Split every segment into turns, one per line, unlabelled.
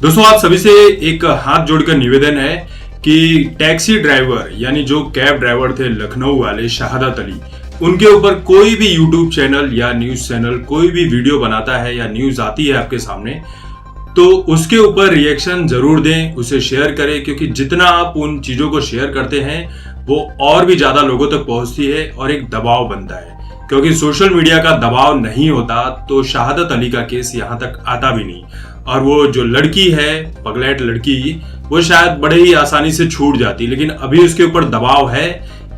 दोस्तों आप सभी से एक हाथ जोड़कर निवेदन है कि टैक्सी ड्राइवर यानी जो कैब ड्राइवर थे लखनऊ वाले शहादत अली, उनके ऊपर कोई भी यूट्यूब चैनल या न्यूज चैनल कोई भी वीडियो बनाता है या न्यूज आती है आपके सामने, तो उसके ऊपर रिएक्शन जरूर दें, उसे शेयर करें, क्योंकि जितना आप उन चीजों को शेयर करते हैं वो और भी ज्यादा लोगों तक पहुंचती है और एक दबाव बनता है। क्योंकि सोशल मीडिया का दबाव नहीं होता तो शहादत अली का केस यहाँ तक आता भी नहीं, और वो जो लड़की है पगलैट लड़की, वो शायद बड़े ही आसानी से छूट जाती, लेकिन अभी उसके ऊपर दबाव है,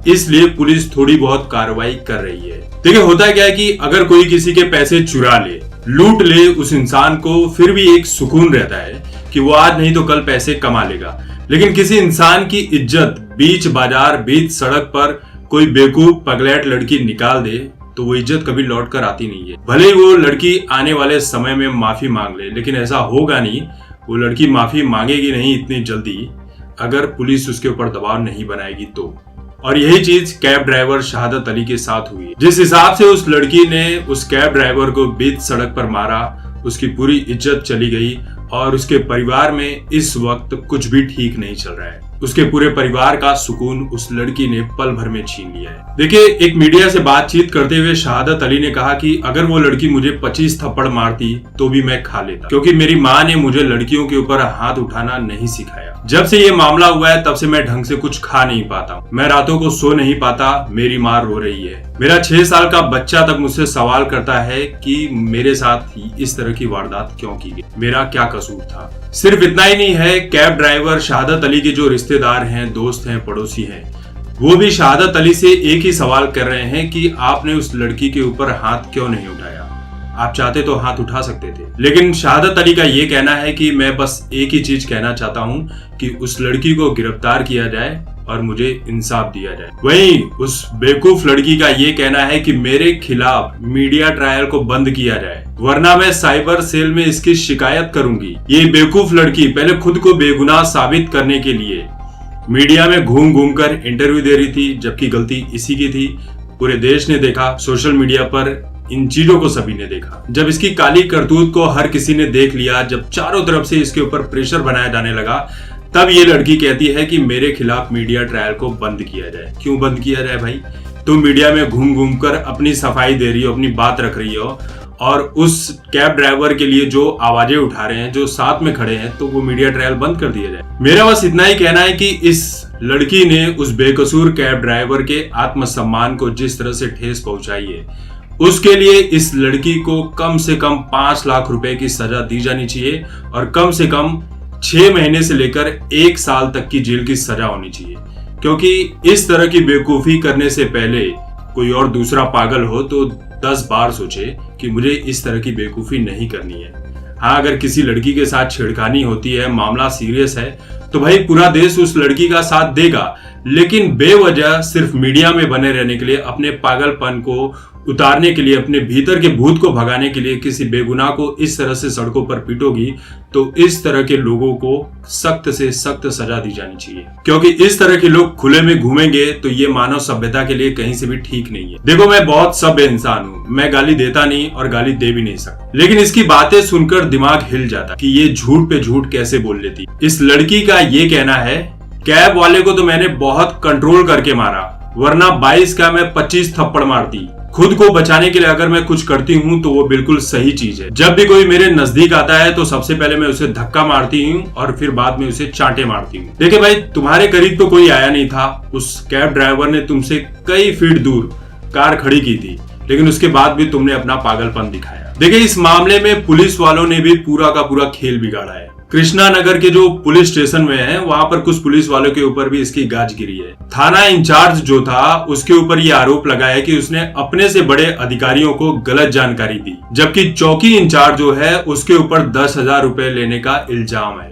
इसलिए पुलिस थोड़ी बहुत कार्रवाई कर रही है। देखिए होता क्या है कि अगर कोई किसी के पैसे चुरा ले, लूट ले, उस इंसान को फिर भी एक सुकून रहता है कि वो आज नहीं तो कल पैसे कमा लेगा। लेकिन किसी इंसान की इज्जत बीच बाजार, बीच सड़क पर कोई बेवकूफ पगलैट लड़की निकाल दे तो वो इज्जत कभी लौट कर आती नहीं है। भले ही वो लड़की आने वाले समय में माफी मांग ले, लेकिन ऐसा होगा नहीं। वो लड़की माफी मांगेगी नहीं इतनी जल्दी, अगर पुलिस उसके ऊपर दबाव नहीं बनाएगी तो। और यही चीज कैब ड्राइवर शहादत अली के साथ हुई है। जिस हिसाब से उस लड़की ने उस कैब ड्राइवर को बीच सड़क पर मारा, उसकी पूरी इज्जत चली गई और उसके परिवार में इस वक्त कुछ भी ठीक नहीं चल रहा है। उसके पूरे परिवार का सुकून उस लड़की ने पल भर में छीन लिया है। देखिए, एक मीडिया से बातचीत करते हुए शहादत अली ने कहा कि अगर वो लड़की मुझे 25 थप्पड़ मारती तो भी मैं खा लेता, क्योंकि मेरी माँ ने मुझे लड़कियों के ऊपर हाथ उठाना नहीं सिखाया। जब से ये मामला हुआ है तब से मैं ढंग से कुछ खा नहीं पाता, मैं रातों को सो नहीं पाता, मेरी माँ रो रही है। मेरा 6 साल का बच्चा तक मुझसे सवाल करता है कि मेरे साथ इस तरह की वारदात क्यों की गई, मेरा क्या कसूर था। सिर्फ इतना ही नहीं है, कैब ड्राइवर शहादत अली के जो रिश्तेदार हैं, दोस्त हैं, पड़ोसी हैं, वो भी शहादत अली से एक ही सवाल कर रहे हैं कि आपने उस लड़की के ऊपर हाथ क्यों नहीं उठाया, आप चाहते तो हाथ उठा सकते थे। लेकिन शहादत अली का ये कहना है कि मैं बस एक ही चीज कहना चाहता हूँ कि उस लड़की को गिरफ्तार किया जाए और मुझे इंसाफ दिया जाए। वहीं उस बेवकूफ लड़की का ये कहना है कि मेरे खिलाफ मीडिया ट्रायल को बंद किया जाए, वरना मैं साइबर सेल में इसकी शिकायत करूंगी। ये बेवकूफ लड़की पहले खुद को बेगुनाह साबित करने के लिए मीडिया में घूम घूम कर इंटरव्यू दे रही थी, जबकि गलती इसी की थी। पूरे देश ने देखा, सोशल मीडिया पर इन चीजों को सभी ने देखा। जब इसकी काली करतूत को हर किसी ने देख लिया, जब चारों तरफ से इसके ऊपर प्रेशर बनाया जाने लगा, तब ये लड़की कहती है कि मेरे खिलाफ मीडिया ट्रायल को बंद किया जाए। क्यों बंद किया जाए भाई? तुम मीडिया में घूम घूम कर अपनी सफाई दे रही हो, अपनी बात रख रही हो, और उस कैब ड्राइवर के लिए जो आवाजें उठा रहे हैं, जो साथ में खड़े हैं, तो वो मीडिया ट्रायल बंद कर दिया जाए। मेरा बस इतना ही कहना है कि इस लड़की ने उस बेकसूर कैब ड्राइवर के आत्मसम्मान को जिस तरह से ठेस पहुंचाई है, उसके लिए इस लड़की को कम से कम 5 लाख रुपए की सजा दी जानी चाहिए और कम से कम 6 महीने से लेकर 1 साल तक की जेल की सजा होनी चाहिए। क्योंकि इस तरह की बेवकूफी करने से पहले कोई और दूसरा पागल हो तो 10 बार सोचे कि मुझे इस तरह की बेवकूफी नहीं करनी है। हाँ, अगर किसी लड़की के साथ छेड़खानी होती है, मामला सीरियस है, तो भाई पूरा देश उस लड़की का साथ देगा। लेकिन बेवजह सिर्फ मीडिया में बने रहने के लिए, अपने पागलपन को उतारने के लिए, अपने भीतर के भूत को भगाने के लिए किसी बेगुनाह को इस तरह से सड़कों पर पीटोगी, तो इस तरह के लोगों को सख्त से सख्त सजा दी जानी चाहिए। क्योंकि इस तरह के लोग खुले में घूमेंगे तो ये मानव सभ्यता के लिए कहीं से भी ठीक नहीं है। देखो, मैं बहुत सभ्य इंसान हूँ, मैं गाली देता नहीं और गाली दे भी नहीं सकता, लेकिन इसकी बातें सुनकर दिमाग हिल जाता कि ये झूठ पे झूठ कैसे बोल लेती। इस लड़की का ये कहना है, कैब वाले को तो मैंने बहुत कंट्रोल करके मारा, वरना 22 का मैं 25 थप्पड़ मारती। खुद को बचाने के लिए अगर मैं कुछ करती हूँ तो वो बिल्कुल सही चीज है। जब भी कोई मेरे नजदीक आता है तो सबसे पहले मैं उसे धक्का मारती हूँ और फिर बाद में उसे चांटे मारती हूँ। देखिए भाई, तुम्हारे करीब तो कोई आया नहीं था, उस कैब ड्राइवर ने तुमसे कई फीट दूर कार खड़ी की थी, लेकिन उसके बाद भी तुमने अपना पागलपन दिखाया। देखिए, इस मामले में पुलिस वालों ने भी पूरा का पूरा खेल बिगाड़ा है। कृष्णा नगर के जो पुलिस स्टेशन में है, वहां पर कुछ पुलिस वालों के ऊपर भी इसकी गाज गिरी है। थाना इंचार्ज जो था, उसके ऊपर ये आरोप लगाया कि उसने अपने से बड़े अधिकारियों को गलत जानकारी दी, जबकि चौकी इंचार्ज जो है उसके ऊपर 10,000 रुपए लेने का इल्जाम है।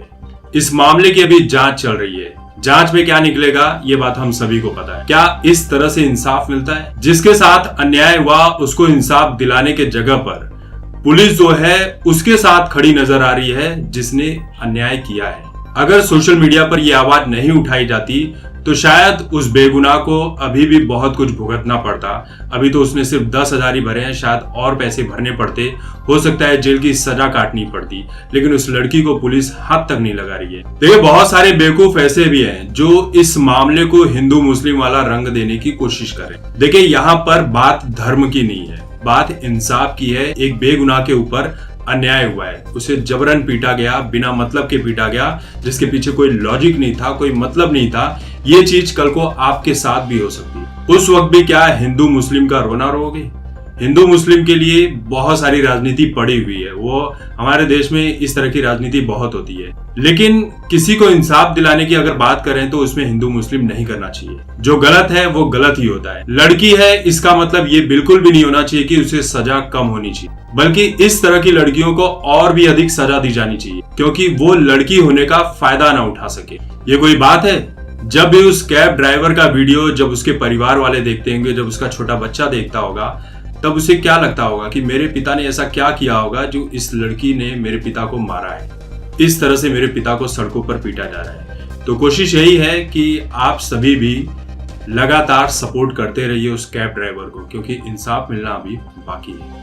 इस मामले की अभी जांच चल रही है। जांच में क्या निकलेगा ये बात हम सभी को पता है। क्या इस तरह से इंसाफ मिलता है? जिसके साथ अन्याय हुआ उसको इंसाफ दिलाने के जगह पर पुलिस जो है उसके साथ खड़ी नजर आ रही है जिसने अन्याय किया है। अगर सोशल मीडिया पर यह आवाज नहीं उठाई जाती तो शायद उस बेगुनाह को अभी भी बहुत कुछ भुगतना पड़ता। अभी तो उसने सिर्फ 10,000 ही भरे हैं, शायद और पैसे भरने पड़ते, हो सकता है जेल की सजा काटनी पड़ती, लेकिन उस लड़की को पुलिस हाथ तक नहीं लगा रही है। देखिए, बहुत सारे बेवकूफ ऐसे भी हैं जो इस मामले को हिंदू मुस्लिम वाला रंग देने की कोशिश करें। देखिए, यहाँ पर बात धर्म की नहीं है, बात इंसाफ की है। एक बेगुनाह के ऊपर अन्याय हुआ है, उसे जबरन पीटा गया, बिना मतलब के पीटा गया, जिसके पीछे कोई लॉजिक नहीं था, कोई मतलब नहीं था। ये चीज कल को आपके साथ भी हो सकती है। उस वक्त भी क्या हिंदू मुस्लिम का रोना रोगे? हिंदू मुस्लिम के लिए बहुत सारी राजनीति पड़ी हुई है, वो हमारे देश में इस तरह की राजनीति बहुत होती है, लेकिन किसी को इंसाफ दिलाने की अगर बात करें तो उसमें हिंदू मुस्लिम नहीं करना चाहिए। जो गलत है वो गलत ही होता है। लड़की है, इसका मतलब ये बिल्कुल भी नहीं होना चाहिए कि उसे सजा कम होनी चाहिए, बल्कि इस तरह की लड़कियों को और भी अधिक सजा दी जानी चाहिए, क्योंकि वो लड़की होने का फायदा ना उठा सके। ये कोई बात है? जब भी उस कैब ड्राइवर का वीडियो जब उसके परिवार वाले देखते होंगे, जब उसका छोटा बच्चा देखता होगा, तब उसे क्या लगता होगा कि मेरे पिता ने ऐसा क्या किया होगा जो इस लड़की ने मेरे पिता को मारा है, इस तरह से मेरे पिता को सड़कों पर पीटा जा रहा है। तो कोशिश यही है कि आप सभी भी लगातार सपोर्ट करते रहिए उस कैब ड्राइवर को, क्योंकि इंसाफ मिलना अभी बाकी है।